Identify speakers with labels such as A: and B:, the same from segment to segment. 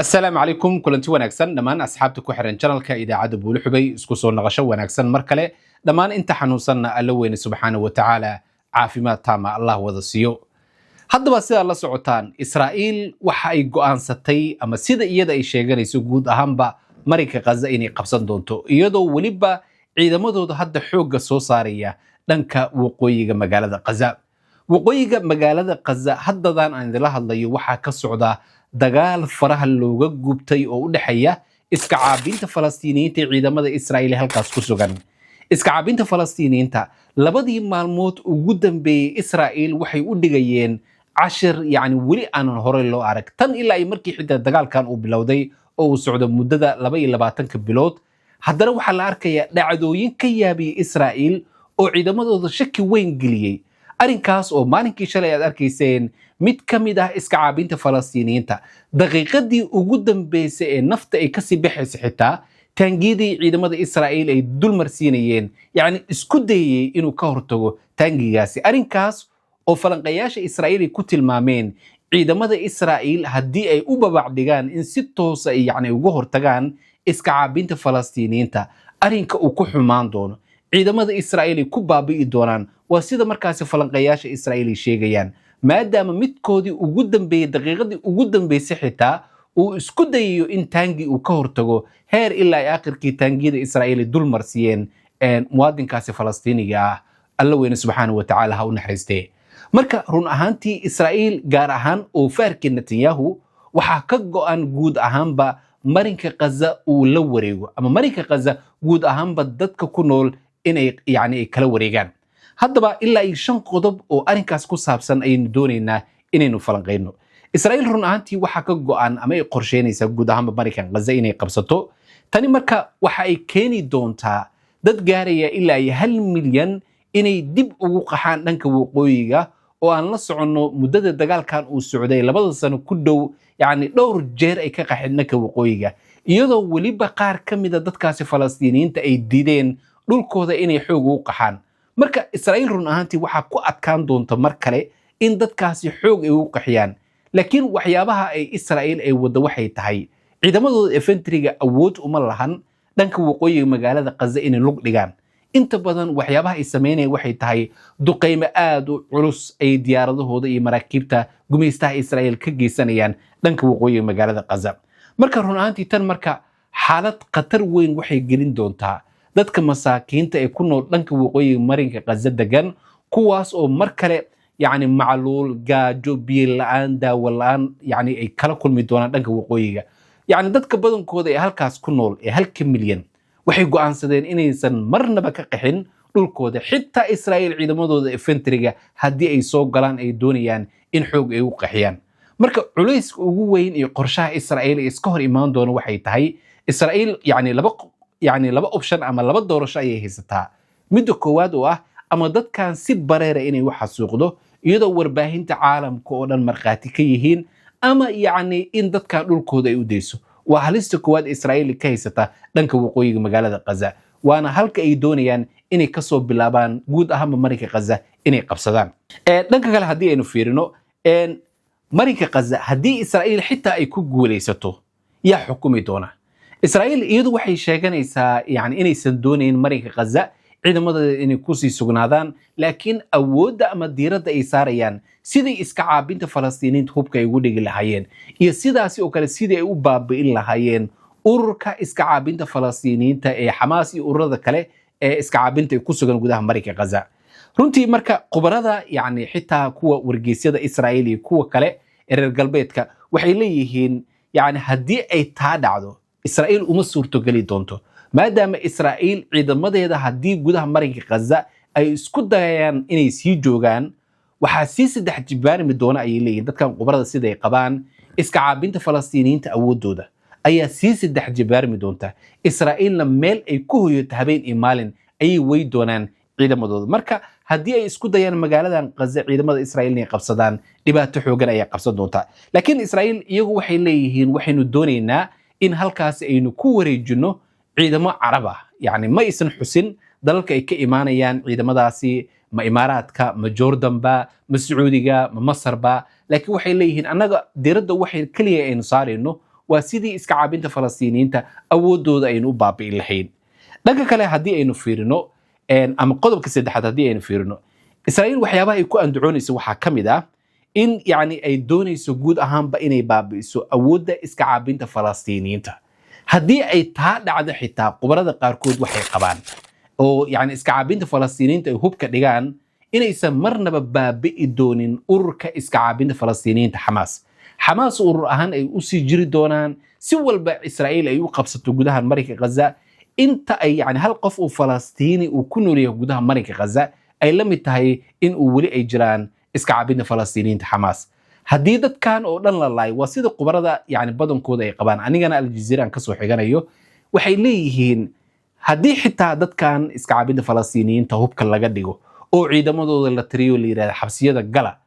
A: السلام عليكم كلنتي wanaagsan dhamaan asxaabta ku xiran channelka idaacada Buulixubay isku soo naqasho wanaagsan mar kale dhamaan inta xanuunsanna alla weyne subhanahu wa ta'ala caafimaad taama Allah wada siiyo haddaba sida la socotaan Israa'iil waxa ay go'aansatay ama sida iyada ay sheeganayso guud ahaanba marinka Gaza inay qabsan doonto iyadoo waliba ciidamadooda hadda xoogga soo saaraya dhanka waqooyiga magaalada Gaza haddadan aan idila hadlayo waxa ka socda dagaal faraha looga gubtay oo u dhaxeeya iska caabinta Falastiiniyiinta ee ciidamada Israa'iil halkaas ku sugan iska caabinta Falastiiniyiinta labadii maalmood ugu dambeeyay Israa'iil waxay u dhigayeen cashir weli aanan hore loo arag tan ilaa ay markii xidda dagaalkan uu bilowday oo uu socdo muddada 22 bilood haddana waxa la arkayaa dhacdooyin ka yaabiyay Israa'iil oo ciidamadooda shaki weyn geliyay arrinkaas oo maalinkii shalay aad arkayseen mid ka mid ah iska caabinta Falastiiniyiinta daqiiqadii ugu dambeysay ee nafta ay kasii baxaysay xitaa taangiyadii ciidamada Israa'iil ay dul marsiinayeen isku dayay inuu ka hortago taangigaasi arrinkaas oo falanqayaasha Israa'iil ay ku tilmaameen ciidamada Israa'iil haddii ay u babacdigaan in si toos ah uga hortagaan iska caabinta Falastiiniyiinta arrinka uu ku xumaan doono ciidamada Israa'iil ay ku baabi'i doonaan waa sida markaasi falanqayaasha Israa'iil ay sheegayaan maadaama midkoodii ugu dambeeyay daqiiqadii ugu dambeysay xitaa uu isku dayayo in taangi uu ka hortago heer ilaa ay aakhirkii taangiyada Israa'iil dul marsiyeen muwaadinkaasi Falastiiniga ah alla weyne subhanahu wa ta'ala ha u naxariistee marka run ahaantii Israa'iil gaar ahaan oo faarkii Netanyahu waxa ka go'an guud ahaanba marinka Gaza uu la wareego ama marinka Gaza guud ahaanba dadka ku nool inay ay kala wareegaan haddaba ilaa 5 qodob oo arrinkaas ku saabsan ayaynu doonaynaa inaynu falanqeyno Israa'iil run ahaantii waxa ka go'an ama ay qorsheynaysaa guud ahaanba marinka Gaza inay qabsato tani marka waxa ay keeni doontaa dad gaaraya ilaa 1 milyan inay dib ugu qaxaan dhanka waqooyiga oo aan la soconno muddada dagaalkan uu socday 2 sano ku dhow dhowr jeer ay ka qaxeen dhanka waqooyiga iyadoo waliba qaar ka mid ah dadkaasi Falastiiniyiinta ay diideen dhulkooda inay xoog ugu qaxaan marka Israa'iil run ahaantii waxa ku adkaan doonta mar kale in dadkaasi xoog ay ugu qaxiyaan laakiin waxyaabaha ay Israa'iil ay wada waxay tahay ciidamadooda infantryga awood uma lahan dhanka waqooyiga magaalada Gaza inay lug dhigaan inta badan waxyaabaha ay sameynayaan waxay tahay duqeymo aad u culus ay diyaaradahooda iyo maraakiibta gumeystaha Israa'iil ka geysanayaan dhanka waqooyiga magaalada Gaza marka run ahaantii tan marka xaalad khatar weyn waxay gelin doontaa dadka masaakiinta ee ku nool dhanka waqooyiga marinka Gaza degan kuwaas oo mar kale macluul gaajo biyo la'aan daawo la'aan ay kala kulmi doonaan dhanka waqooyiga dadka badankooda ee halkaas ku nool ee 1 milyan waxay go'aansadeen inaysan marnaba ka qaxin dhulkooda xitaa Israa'iil ciidamadooda infantryga haddii ay soo galaan ay doonayaan in xoog ay u qaxiyaan marka culayska ugu weyn ee qorshaha Israa'iil ee iska hor imaan doona waxay tahay Israa'iil laba option ama laba doorasho ayay haysataa midda koowaad oo ah ama dadkan si bareera inay wax xasuuqdo iyadoo warbaahinta caalamka oo dhan marqaati ka yihiin ama in dadkan dhulkooda ay u deyso waa halista koowaad Israa'iil ka haysata dhanka waqooyiga magaalada Gaza waana halka ay doonayaan inay ka soo bilaabaan guud ahaanba marinka Gaza inay qabsadaan dhanka kale haddii aynu fiirino marinka Gaza haddii Israa'iil xitaa ay ku guuleysato yaa xukumi doona Israa'iil iyadu waxay sheeganaysaa inaysan doonayn marinka Gaza ciidamadeeda inay ku sii sugnaadaan laakiin awoodda ama diiradda ay saarayaan sidii iska caabinta Falastiiniyiinta hubka ay ugu dhigi lahaayeen iyo sidaasi oo kale sidii ay u baabi'in lahaayeen ururka iska caabinta Falastiiniyiinta ee Xamaas iyo ururada kale ee iska caabinta ku sugan gudaha marinka Gaza runtii marka khubarada xitaa kuwa wargeysyada Israa'iil iyo kuwa kale ee reer galbeedka waxay leeyihiin haddii ay taa dhacdo Israa'iil uma suurto gali doonto maadaama Israa'iil ciidamadeeda haddii gudaha marinka Gaza ay isku dayayaan inay sii joogaan waxa sii 3 jibaarmi doona ay leeyihiin dadkan khubarada sida ay qabaan iska caabinta Falastiiniyiinta awoodooda ayaa sii 3 jibaarmi doonta Israa'iilna meel ay ku hoyato habeen iyo maalin ayay way doonaan ciidamadooda marka haddii ay isku dayaan magaaladan Gaza ciidamada Israa'iil inay qabsadaan dhibaato xoogan ay qabsan doonta laakiin Israa'iil iyagu waxay leeyihiin waxaynu doonaynaa in halkaas aynu ku wareejino ciidamo Carab ah ma aysan xusin dalalka ay ka imaanayaan ciidamadaasi ma Imaaraadka ma Jordan ba ma Sacuudiga ma Masar ba laakiin waxay leeyihiin annaga diiradda waxay kaliya aynu saarayno waa sidii iska caabinta falastiiniyiinta awoodooda aynu u baabi'in lahayn. dhanka kale haddii aynu fiirino ama qodobka saddexaad haddii aynu fiirino, Israa'iil waxyaabaha ay ku andacoonayso waxaa ka mid ah in yacni ay doonayso guud ahaanba inay baabi'iso awoodda iska caabinta falastiiniyiinta. haddii ay taa dhacdo xitaa khubarada qaarkood waxay qabaan oo yacni iska caabinta falastiiniyiinta ay hubka dhigaan inaysan marnaba baabi'i doonin ururka iska caabinta falastiiniyiinta xamaas urur ahaan ay usii jiri doonaan si walba Israa'iil ay u qabsato gudaha marinka Gaza inta ay yacni hal qof oo Falastiini uu ku nool yahay gudaha marinka Gaza ay la mid tahay in uu weli ay jiraan iska caabinta falastiiniyiinta Xamaas. haddii dadkan oo dhan la laayo waa sida khubarada yacni badankooda ay qabaan, anigana Al-Jazeera aan kasoo xiganayo, waxay leeyihiin haddii xitaa dadkan iska caabinta falastiiniyiinta hubka laga dhigo oo ciidamadooda la tiriyo la yidhahda xabsiyada gala,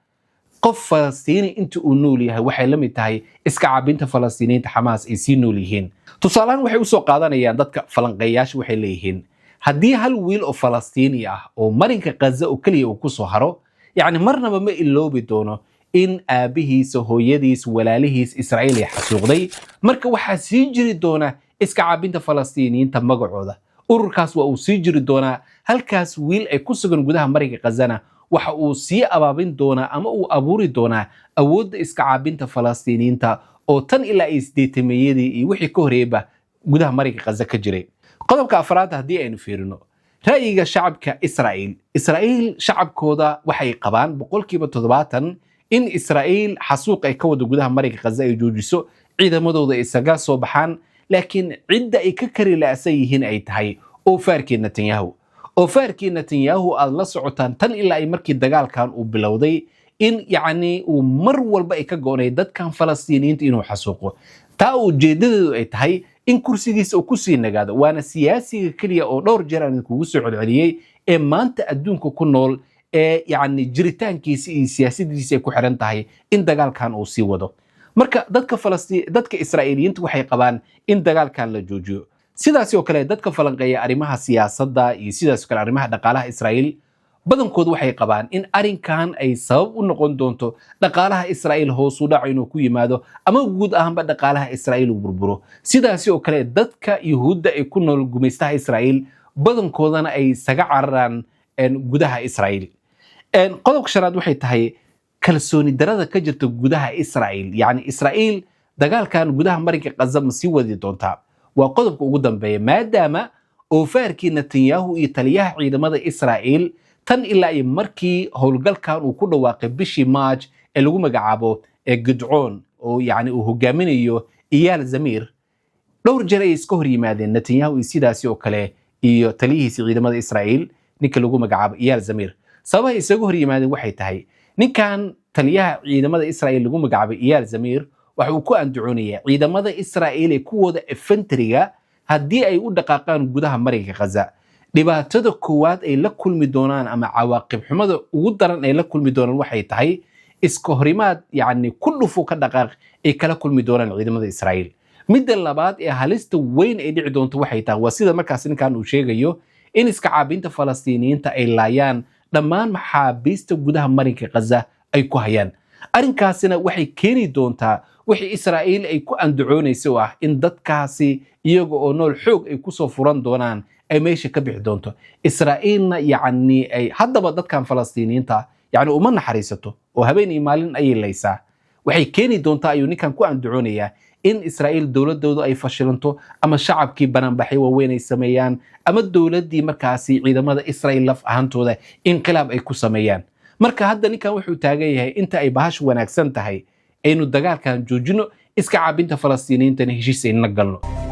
A: qof Falastiini inta uu nool yahay waxay la mid tahay iska caabinta falastiiniyiinta Xamaas ay sii nool yihiin. tusaalahaan waxay usoo qaadanayaan dadka falanqeeyaasha, waxay leeyihiin haddii hal wiil oo Falastiini ah oo marinka Gaza oo keliya uu kusoo haro, yacni marnaba ma iloobi doono in aabihiisa, hooyadiis, walaalihiis Israa'iil ay xasuuqday. marka waxaa sii jiri doona iska caabinta falastiiniyiinta magacooda, ururkaas waa uu sii jiri doonaa. halkaas wiil ay ku sugan gudaha marinka Gazana waxa uu sii abaabin doonaa ama uu abuuri doonaa awoodda iska caabinta falastiiniyiinta oo tan ilaa ay sideetameeyadii iyo wixii ka horeeyba gudaha marinka Gaza ka jiray. qodobka afraad haddii aynu fiirino ra'yiga shacabka Israa'iil shacabkooda waxay qabaan 70% in Israa'iil xasuuq ay ka wado gudaha marinka Gaza ay joojiso, ciidamadooda ay isaga soo baxaan, laakiin cidda ay ka kari la'san yihiin ay tahay oofaarkii Netanyahu aad la socotaan tan ilaa ay markii dagaalkan uu bilowday in yacni uu mar walba ay ka go'nay dadkan Falastiiniyiinta inuu xasuuqo. taa ujeedadeedu ay tahay in kursigiisa uu ku sii nagaado. waana siyaasiga keliya oo dhowr jeer aan kugu soo celceliyey ee maanta adduunka ku nool ee yacni jiritaankiisa iyo siyaasadiisa ay ku xiran tahay in dagaalkan uu sii wado. marka dadka Israa'iiliyiinta waxay qabaan in dagaalkan la joojiyo. sidaas oo kale dadka falanqeeya arrimaha siyaasadda iyo sidaas oo kale arrimaha dhaqaalaha Israa'iil badankoodu waxay qabaan in arrinkan ay sabab u noqon doonto dhaqaalaha Israa'iil hoos u dhac inuu ku yimaado ama guud ahaanba dhaqaalaha Israa'iil uu burburo. sidaas oo kale dadka Yuhuudda ay ku nool gumaystaha Israa'iil badankoodana ay isaga cararaan gudaha Israa'iil. qodobka shanaad waxay tahay kalsooni darada ka jirta gudaha Israa'iil, yacni Israa'iil dagaalkan gudaha marinka Gaza ma sii wadi doontaa. waa qodobka ugu dambeeya maadaama oofaarkii Netanyahu iyo taliyaha ciidamada Israa'iil tan ilaa ay markii howlgalkan uu ku dhawaaqay bishii March ee lagu magacaabo Gidcoon oo yacni uu hogaaminayo Iyaal Zamir, dhowr jeer ay iska hor yimaadeen Netanyahu iyo sidaasi oo kale iyo taliyihiisa ciidamada Israa'iil ninka lagu magacaabo Iyaal Zamir. sababaha isaga hor yimaadeen waxay tahay ninkan taliyaha ciidamada Israa'iil lagu magacaabo Iyaal Zamir waxa uu ku andacoonaya ciidamada Israa'iil ee kuwooda infantryga haddii ay u dhaqaaqaan gudaha marinka Gaza, dhibaatada koowaad ay la kulmi doonaan ama cawaaqib xumada ugu daran ay la kulmi doonaan waxay tahay iska horimaad yacni ku dhufo ka dhaqaaq ay kala kulmi doonaan ciidamada Israa'iil. midda labaad ee halista weyn ay dhici doonto waxay tahay waa sida markaas ninkan uu sheegayo in iska caabinta falastiiniyiinta ay laayaan dhammaan maxaabiista gudaha marinka Gaza ay ku hayaan. arrinkaasina waxay keeni doontaa wixii Israa'iil ay ku andacoonayso oo ah in dadkaasi iyaga oo nool xoog ay kusoo furan doonaan ay meesha ka bixi doonto. Israa'iilna yacni ay haddaba dadkan Falastiiniyiinta yacni uma naxariisato oo habeen iyo maalin ayay laysaa. waxay keeni doontaa ayuu ninkan ku andacoonayaa in Israa'iil dowladoodu ay fashilanto ama shacabkii bananbaxay waaweyn ay sameeyaan ama dowladdii markaasi ciidamada Israa'iil laf ahantooda inqilaab ay ku sameeyaan. marka hadda ninkan wuxuu taagan yahay inta ay bahashu wanaagsan tahay aynu dagaalkan joojino, iska caabinta Falastiiniyiinta heshiis aynu galno.